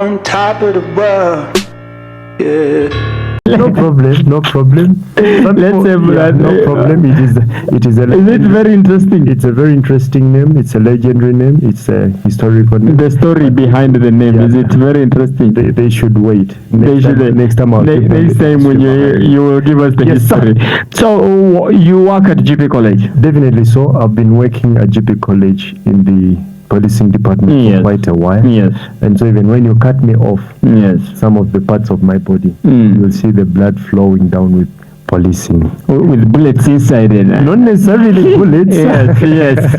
on top of the world. Yeah. No problem, no problem. Let's have no problem. It is very interesting? It's a very interesting name. It's a legendary name. It's a historical name. The story behind the name, is it very interesting? They should wait. Next time when you will give us the history. So you work at Jeppe College? Definitely so. I've been working at Jeppe College in the policing department for quite a while. Yes. And so even when you cut me off some of the parts of my body, you will see the blood flowing down with policing. With bullets inside it? Not necessarily bullets. yes.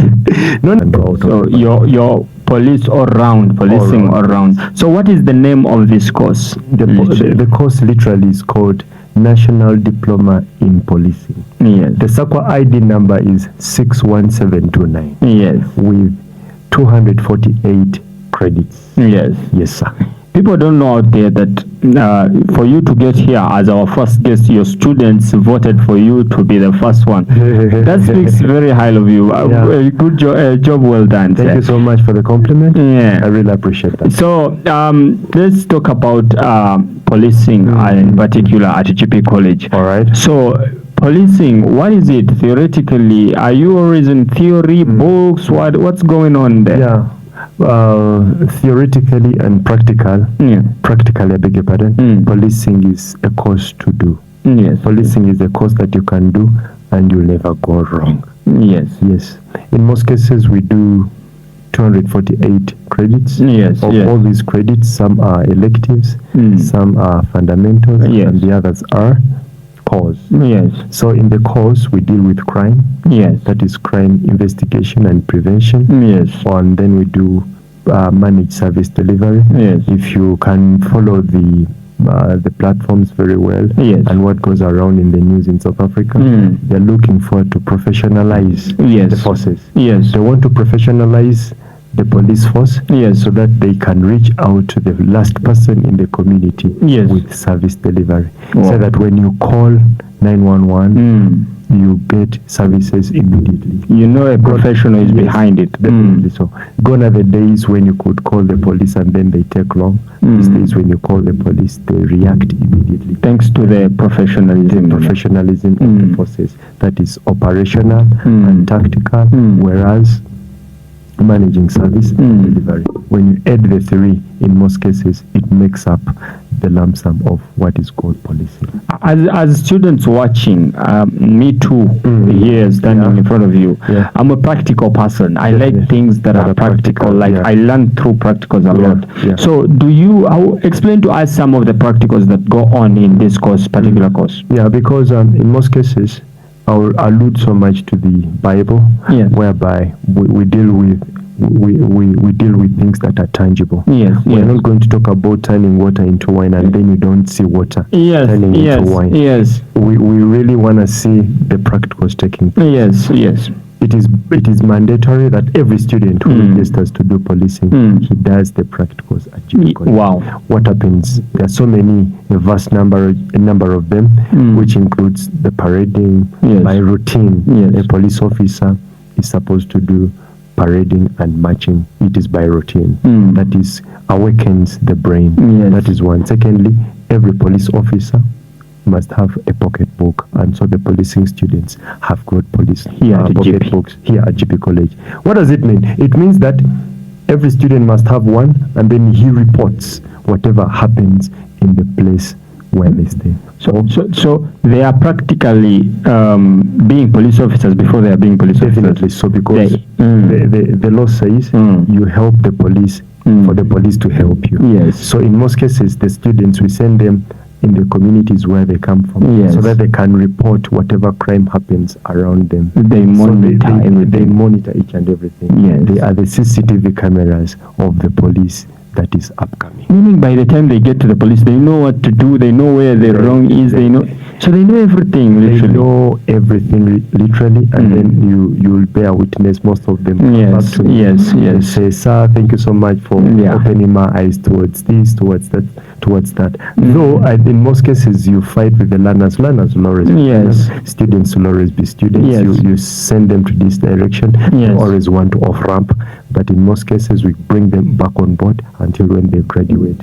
So your police all round, policing all round. So what is the name of this course? The course literally is called National Diploma in Policing. Yes. The SACWA ID number is 61729. Yes. With 248 credits. Yes. Yes, sir. People don't know out there that for you to get here as our first guest, your students voted for you to be the first one. That speaks very highly of you. Good job well done. Thank you so much for the compliment. Yeah. I really appreciate that. So let's talk about policing in particular at Jeppe College. All right. So policing, what is it theoretically? Are you always in theory, books? What's going on there? Yeah. Theoretically and practical. Practically, I beg your pardon. Policing is a course to do. Yes. Policing is a course that you can do and you'll never go wrong. Yes. Yes. In most cases, we do 248 credits. Yes. Of all these credits, some are electives, some are fundamentals, and the others are course. Yes. So in the course, we deal with crime. Yes. That is crime investigation and prevention. Yes. And then we do managed service delivery. Yes. If you can follow the platforms very well, and what goes around in the news in South Africa, they're looking forward to professionalize the forces. Yes. They want to professionalize the police force, so that they can reach out to the last person in the community with service delivery. So that when you call 911, you get services immediately. You know a professional is behind it. Definitely so. Gone are the days when you could call the police and then they take long. These days when you call the police, they react immediately. Thanks to the professionalism. The professionalism of the forces. That is operational and tactical, whereas managing service delivery. When you add the three, in most cases, it makes up the lump sum of what is called policing. As students watching, me too, here standing in front of you, I'm a practical person. I like things that are practical. Like I learn through practicals a lot. So do you explain to us some of the practicals that go on in this course, particular course? Yeah, because in most cases, I will allude so much to the Bible, whereby we deal with things that are tangible. We're not going to talk about turning water into wine and then you don't see water turning into wine. We really want to see the practicals taking place. It is mandatory that every student who registers to do policing, he does the practicals at Jeppe College. Wow. What happens? There are so many, a vast number of them, which includes the parading by routine. A police officer is supposed to do parading and marching. It is by routine. That is awakens the brain. That is one. Secondly, every police officer must have a pocket book, and so the policing students have got pocket books here at Jeppe College. What does it mean? It means that every student must have one, and then he reports whatever happens in the place where they stay. So they are practically being police officers before they are being police officers. Definitely so, because the law says you help the police for the police to help you. So in most cases, the students, we send them in the communities where they come from, so that they can report whatever crime happens around them. They monitor they monitor each and everything. They are the CCTV cameras of the police that is upcoming. Meaning by the time they get to the police, they know what to do, they know where the wrong is, they know. So they know everything, literally. They know everything, literally, and then you will bear witness, most of them come back to me. They say, sir, thank you so much for opening my eyes towards this, towards that, towards that. Though, in most cases, you fight with the learners. Learners will always be learners. Students will always be students. You send them to this direction. You always want to off-ramp. But in most cases, we bring them back on board until when they graduate.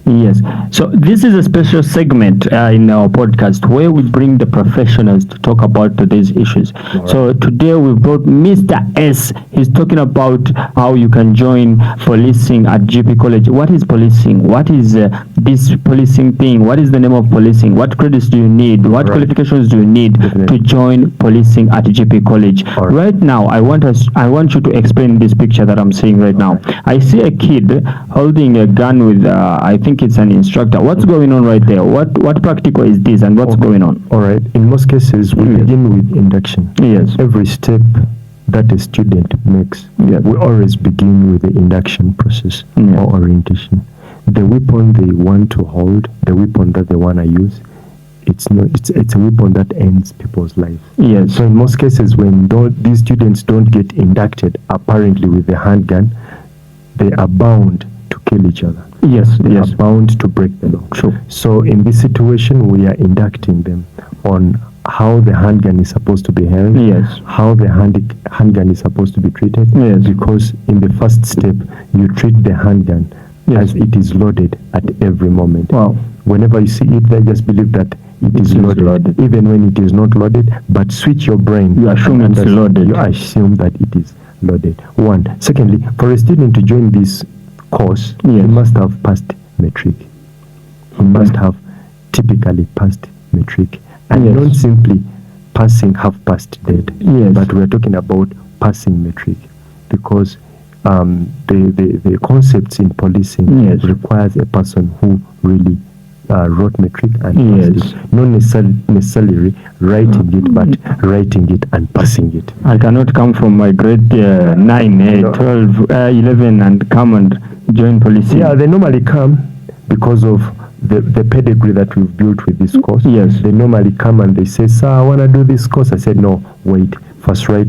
Yes. So this is a special segment in our podcast where we bring the professionals to talk about these issues. Right. So today we brought Mr. S. He's talking about how you can join policing at Jeppe College. What is policing? What is this policing thing? What is the name of policing? What credits do you need? What qualifications do you need to join policing at Jeppe College? Right now, I want you to explain this picture that I'm seeing right now. I see a kid holding a gun with I think it's an instructor. What's going on right there? What practical is this, and what's going on? All right. In most cases, we begin with induction. Yes. Every step that a student makes, we always begin with the induction process or orientation. The weapon they want to hold, the weapon that they want to use, it's a weapon that ends people's lives. Yes. So in most cases, when these students don't get inducted, apparently with the handgun, they are bound to kill each other. Yes. They are bound to break the law. True. So in this situation, we are inducting them on how the handgun is supposed to be held, how the handgun is supposed to be treated, because in the first step, you treat the handgun as it is loaded at every moment. Wow. Whenever you see it, they just believe that it is loaded, even when it is not loaded, but switch your brain. You assume it's loaded. You assume that it is loaded. One. Secondly, for a student to join this course, he must have passed matric. He must have typically passed matric. And not simply passing half-past dead, but we are talking about passing matric, because the concepts in policing requires a person who really wrote matric and passed it. Not necessarily writing it, but writing it and passing it. I cannot come from my grade 9, 12, 11 and come and join policing. Yeah, they normally come because of the pedigree that we've built with this course. Yes. They normally come and they say, sir, I want to do this course. I said, no, wait. First write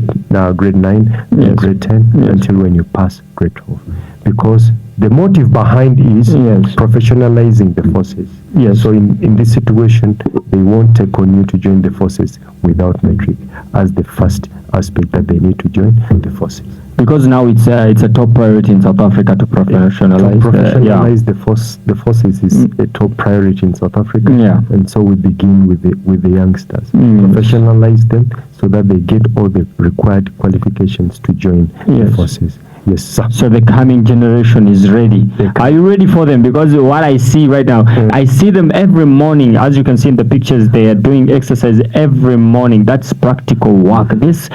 grade 9, then grade 10, until when you pass grade 12. Because the motive behind is professionalizing the forces. Yes. So in this situation, they won't take on you to join the forces without metric as the first aspect that they need to join the forces. Because now it's a top priority in South Africa to professionalize. To professionalize the forces is a top priority in South Africa. Yeah. And so we begin with the youngsters. Professionalize them so that they get all the required qualifications to join the forces. Yes, sir. So the coming generation is ready. Are you ready for them? Because what I see right now, I see them every morning. As you can see in the pictures, they are doing exercise every morning. That's practical work. This,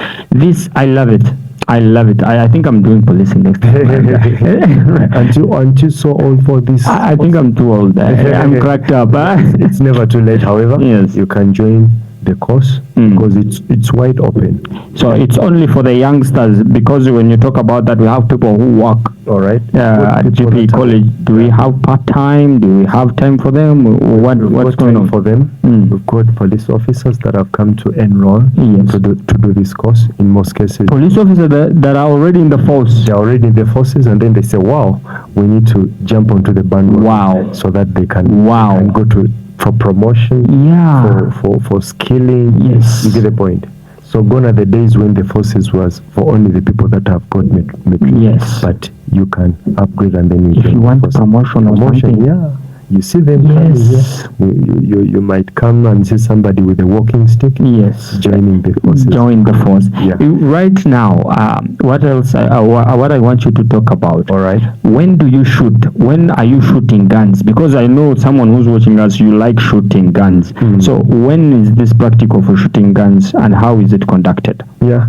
I love it. I love it. I think I'm doing policing next time. Aren't you so old for this? I think I'm too old. I'm cracked up. It's never too late, however. Yes. You can join the course because it's wide open. So it's only for the youngsters, because when you talk about that, we have people who work at Jeppe College. Do we have part-time? Do we have time for them? What's going on for them? We've got police officers that have come to enroll to do this course. In most cases, police officers that are already in the force. They're already in the forces, and then they say, wow, we need to jump onto the bandwagon. Wow. So that they can go for promotion, for skilling. Yes. You get the point. So gone are the days when the forces was for only the people that have got metric. Yes. But you can upgrade and then if you want promotion or something. Yeah. You see them coming here. You might come and see somebody with a walking stick. Yes. Joining the forces. Join the force. Yeah. Right now, what else? What I want you to talk about. All right. When do you shoot? When are you shooting guns? Because I know someone who's watching us, you like shooting guns. So when is this practical for shooting guns, and how is it conducted? Yeah.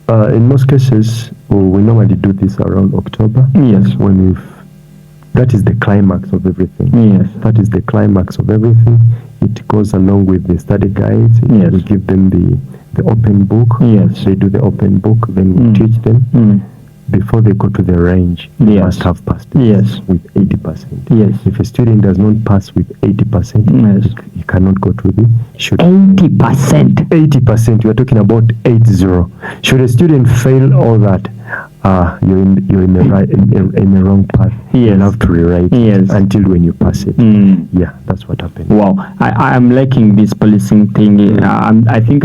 In most cases, we normally do this around October. Yes. When that is the climax of everything. Yes. That is the climax of everything. It goes along with the study guides. Yes. We give them the open book. Yes. They do the open book. Then we teach them. Before they go to the range, they must have passed it with 80%. Yes. If a student does not pass with 80%, he cannot go to the shooting. 80%. 80%. We are talking about 80. Should a student fail all that, you're in the right in the wrong path. Yes. You have to rewrite it until when you pass it. Yeah, that's what happened. Wow, I'm liking this policing thing. I think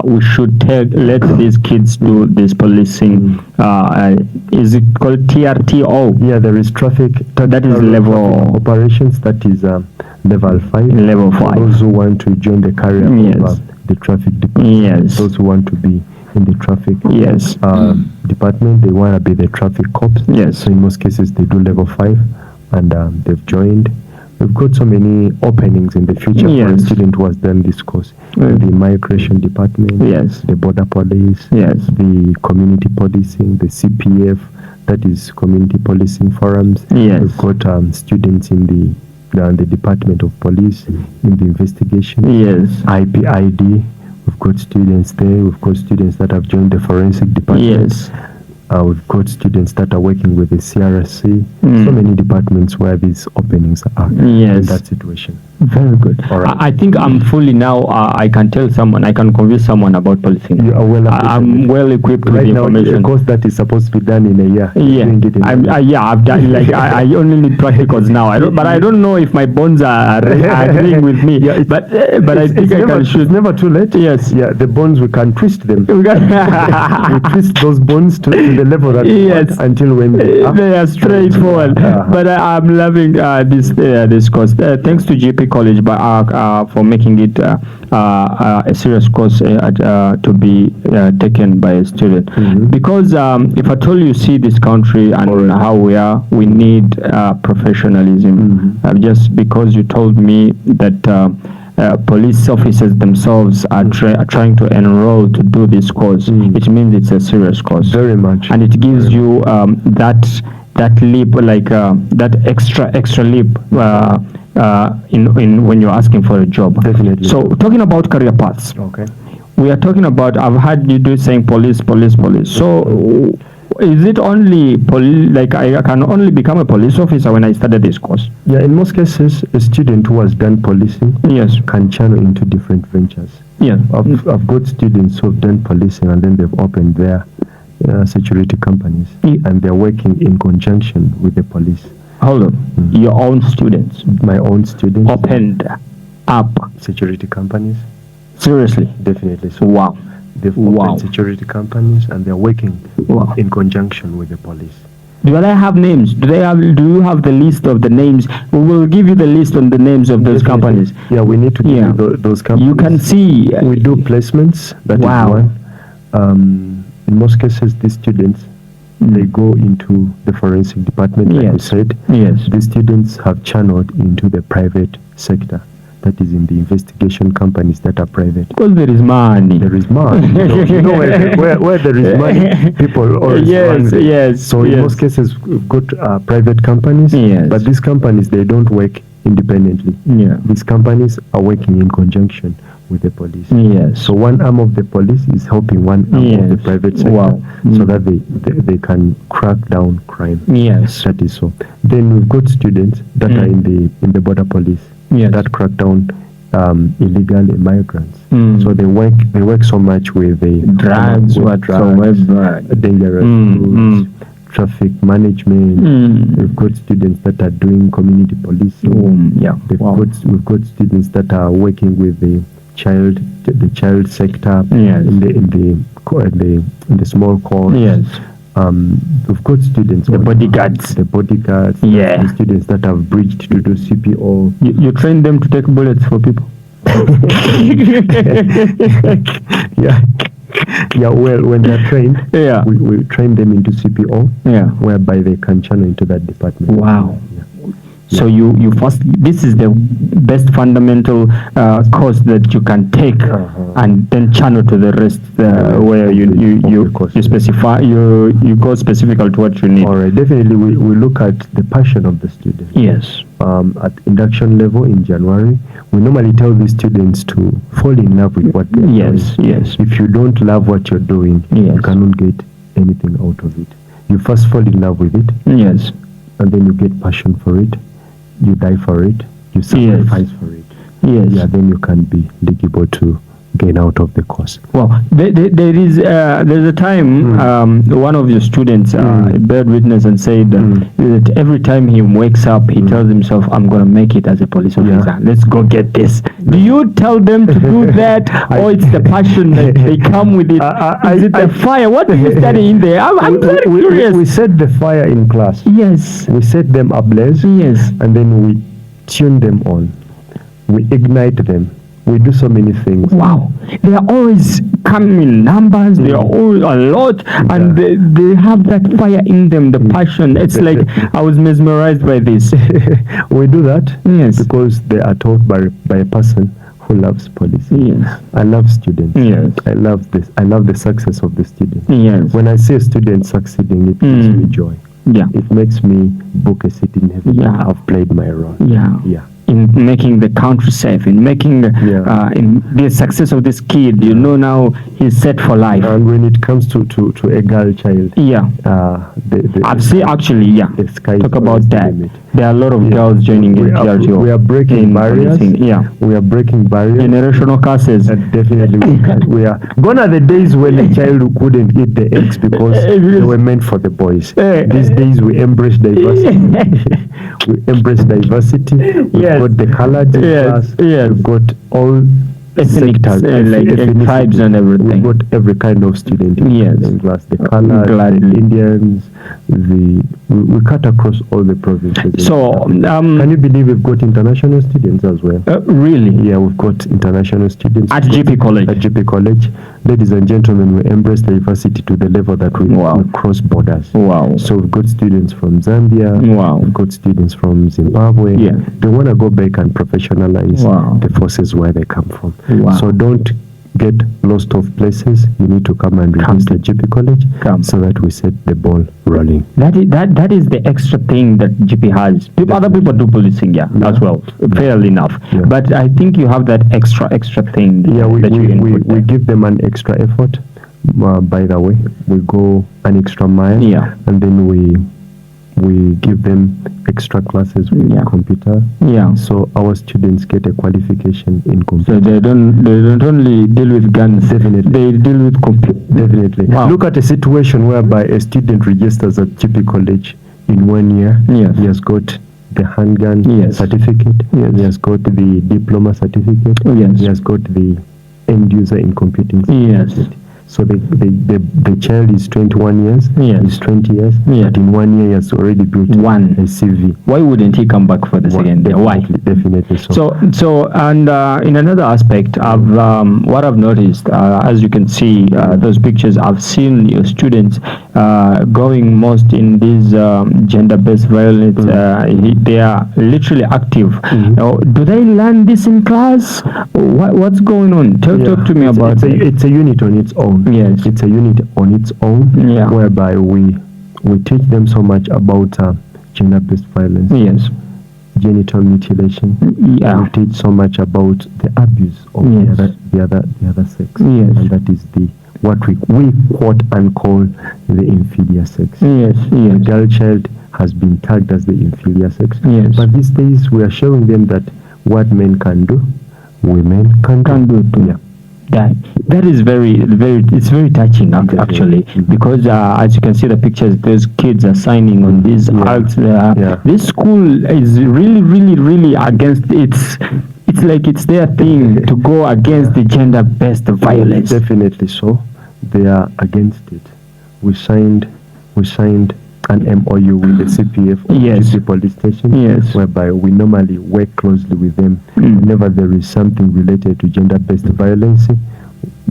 we should let these kids do this policing. Is it called TRTO? Yeah, there is traffic. That is level operations. That is level 5. Level 5. Those who want to join the career of the traffic department. Yes. Those who want to be in the traffic department, they want to be the traffic cops. Yes. So in most cases, they do level 5, and they've joined. We've got so many openings in the future for a student who has done this course. The immigration department, the border police, the community policing, the CPF, that is community policing forums. We've got students in the Department of Police, in the investigation, IPID. We've got students there. We've got students that have joined the forensic department. We've got students that are working with the CRSC. So many departments where these openings are in that situation. Very good. All right. I think I'm fully now. I can tell someone. I can convince someone about policing. You are well equipped. I'm well equipped with right the now, information. a course that is supposed to be done in a year. I've done. Like I only need practicals now. I don't know if my bones are agreeing with me. But I think it's never too late. Yes. Yeah. The bones, we can twist them. we twist those bones to the level that we want until when they are straightforward. But I'm loving this course. Thanks to Jeppe College for making it a serious course to be taken by a student. Because if at all you see this country and how we are, we need professionalism. Just because you told me that police officers themselves are trying to enroll to do this course, it means it's a serious course. Very much. And it gives you that leap, like that extra leap in when you're asking for a job. Definitely. So talking about career paths. Okay. We are talking about, I've heard you saying police. So is it only like I can only become a police officer when I started this course? Yeah, in most cases, a student who has done policing can channel into different ventures. Yeah. I've got students who have done policing and then they've opened their security companies and they're working in conjunction with the police. Hold on. Your own students? My own students. Opened up security companies. Seriously? Definitely. So wow. They've opened security companies and they're working in conjunction with the police. Do they have names? Do you have the list of the names? We will give you the list on the names of those companies. Yeah, we need to give you those companies. You can see. We do placements. That is one. In most cases, these students, they go into the forensic department, like we said. Yes. These students have channeled into the private sector. That is in the investigation companies that are private. Because there is money. There is money. You know where there is money, people always run there. Yes. So in most cases, we've got private companies, but these companies, they don't work independently. Yeah. These companies are working in conjunction with the police. Yes. So one arm of the police is helping one arm of the private sector so that they can crack down crime. Yes. That is so. Then we've got students that are in the border police that crack down illegal immigrants. So they work so much with the drugs, dangerous goods, traffic management. We've got students that are doing community policing. We've got students that are working with the child sector in the small courts. Yes. We've got students, the bodyguards, the students that have bridged to do CPO. You train them to take bullets for people. Well, when they're trained, we train them into CPO, whereby they can channel into that department. Wow. So you first, this is the best fundamental course that you can take, and then channel to the rest where you specify, you go specifically to what you need. All right, definitely we look at the passion of the student. Yes. At induction level in January, we normally tell the students to fall in love with what they're doing. Yes. If you don't love what you're doing, you cannot get anything out of it. You first fall in love with it. Yes. And then you get passion for it. You die for it. You sacrifice for it. Yes. Yeah, then you can be eligible to gain out of the course. Well, there's a time one of your students bear witness and said that every time he wakes up, he tells himself, "I'm going to make it as a police officer. Let's go get this." Do you tell them to do that, or it's the passion that they come with it? Is it the fire? What do you study in there? I'm very curious. We set the fire in class. Yes. We set them ablaze. Yes. And then we tune them on. We ignite them. We do so many things. Wow. They are always coming in numbers. They are always a lot. And they have that fire in them, the passion. It's like I was mesmerized by this. We do that because they are taught by a person who loves police. Yes. I love students. Yes. I love this. I love the success of the student. Yes. When I see a student succeeding, it gives me joy. Yeah. It makes me book a seat in heaven. Yeah. I've played my role. Yeah. Yeah. In making the country safe, in making in the success of this kid, now he's set for life. And when it comes to a girl child, I've seen actually, the sky talk about that. Limit. There are a lot of girls joining in TRTO. We are breaking barriers. We are breaking barriers. Generational curses. Definitely, we are. Gone are the days when a child couldn't eat the eggs because they were meant for the boys. These days we embrace diversity. We embrace diversity. We've got the colored class. We've got all ethnic tribes and everything. We've got every kind of student in class. The colored, the Indians, we cut across all the provinces. So, can you believe we've got international students as well? Really? Yeah, we've got international students at Jeppe College. At Jeppe College, ladies and gentlemen, we embrace diversity to the level that we cross borders. Wow! So we've got students from Zambia. Wow! We've got students from Zimbabwe. Yeah. They want to go back and professionalize the forces where they come from. Wow! So don't get lost of places. You need to come and register Jeppe College so that we set the ball rolling. That is the extra thing that Jeppe has. Other people do policing, as well, fairly enough. Yeah. But I think you have that extra thing. Yeah, we give them an extra effort. By the way, we go an extra mile. Yeah. And then we give them extra classes with computer. Yeah. So our students get a qualification in computer. So they don't only deal with guns. Definitely. They deal with computer. Definitely. Wow. Look at a situation whereby a student registers at Jeppe College in 1 year. Yes. He has got the handgun certificate. Yes. He has got the diploma certificate. Yes. He has got the end user in computing certificate. Yes. So the child is 21 years, he's 20 years, but in 1 year he has already built a CV. Why wouldn't he come back for the second year? Why? Definitely so. So and in another aspect, what I've noticed, as you can see, those pictures, I've seen your students going most in this gender-based violence. They are literally active. Do they learn this in class? What's going on? Talk to me about it. It's a unit on its own. Yes, it's a unit on its own. Whereby we teach them so much about gender-based violence. Yes, genital mutilation. Yeah, we teach so much about the abuse of the other sex. Yes, and that is what we quote and call the inferior sex. Yes, the girl child has been tagged as the inferior sex. Yes, but these days we are showing them that what men can do, women can do too. Yeah. That is it's very touching actually, because as you can see the pictures, those kids are signing on these acts. This school is really against it's like it's their thing to go against the gender-based violence. Definitely so. They are against it. We signed an MOU with the CPF of Jeppe Police Station, whereby we normally work closely with them. Whenever there is something related to gender-based violence,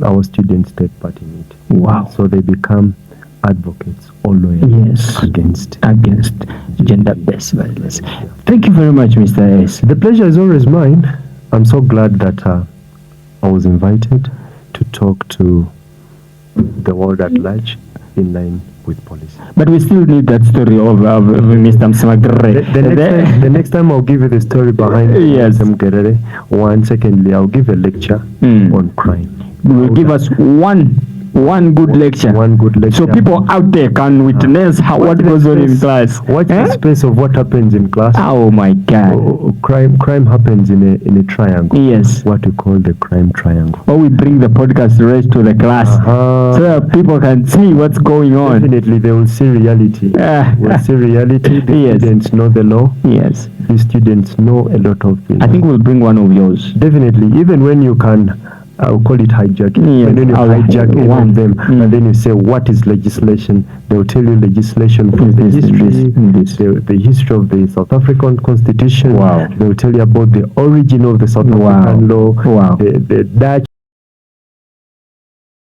our students take part in it. Wow! So they become advocates or lawyers against gender-based violence. Thank you very much, Mr. S. The pleasure is always mine. I'm so glad that I was invited to talk to the world at large in line with policy. But we still need that story of Mr. Msamagere. The next time I'll give you the story behind Mr. Mgerere. Secondly, I'll give a lecture on crime. You will give us one one good lecture. So people out there can witness what goes on in class. Watch the space of what happens in class. Oh my God! Crime happens in a triangle. Yes. What we call the crime triangle. Or we bring the podcast right to the class so that people can see what's going on. Definitely, they will see reality. We'll see reality. The students know the law. Yes. The students know a lot of things. I think we'll bring one of yours. Definitely, even when you can, I'll call it hijacking. Yes, when you hijack one of them, and then you say, what is legislation? They'll tell you legislation from the history of the South African Constitution. Wow. They'll tell you about the origin of the South African law, the Dutch